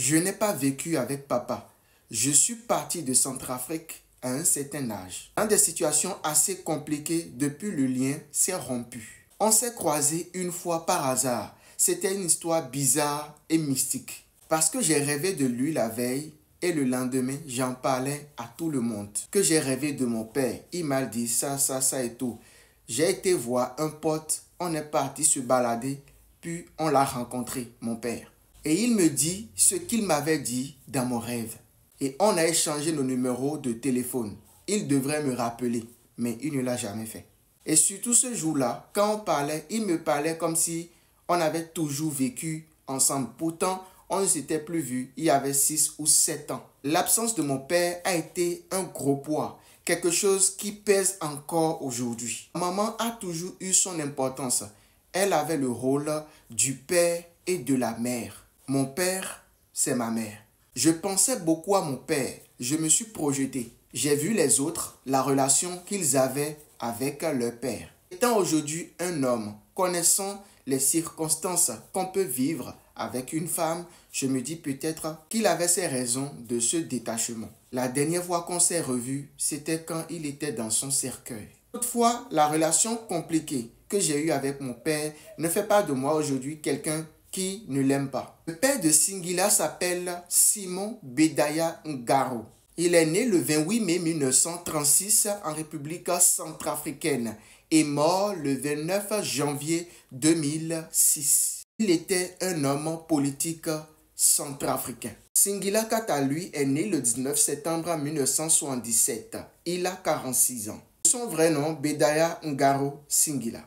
Je n'ai pas vécu avec papa. Je suis parti de Centrafrique à un certain âge. Dans des situations assez compliquées, depuis le lien s'est rompu. On s'est croisés une fois par hasard. C'était une histoire bizarre et mystique. Parce que j'ai rêvé de lui la veille et le lendemain, j'en parlais à tout le monde. Que j'ai rêvé de mon père. Il m'a dit ça et tout. J'ai été voir un pote. On est parti se balader. Puis on l'a rencontré, mon père. Et il me dit ce qu'il m'avait dit dans mon rêve. Et on a échangé nos numéros de téléphone. Il devrait me rappeler, mais il ne l'a jamais fait. Et surtout ce jour-là, quand on parlait, il me parlait comme si on avait toujours vécu ensemble. Pourtant, on ne s'était plus vu il y avait 6 ou 7 ans. L'absence de mon père a été un gros poids. Quelque chose qui pèse encore aujourd'hui. Maman a toujours eu son importance. Elle avait le rôle du père et de la mère. Mon père, c'est ma mère. Je pensais beaucoup à mon père. Je me suis projeté. J'ai vu les autres, la relation qu'ils avaient avec leur père. Étant aujourd'hui un homme, connaissant les circonstances qu'on peut vivre avec une femme, je me dis peut-être qu'il avait ses raisons de ce détachement. La dernière fois qu'on s'est revus, c'était quand il était dans son cercueil. Toutefois, la relation compliquée que j'ai eue avec mon père ne fait pas de moi aujourd'hui quelqu'un qui ne l'aime pas. Le père de Singila s'appelle Simon Bedaya Ngaro. Il est né le 28 mai 1936 en République centrafricaine et mort le 29 janvier 2006. Il était un homme politique centrafricain. Singila, quant à lui, est né le 19 septembre 1977. Il a 46 ans. Son vrai nom, Bedaya Ngaro Singila.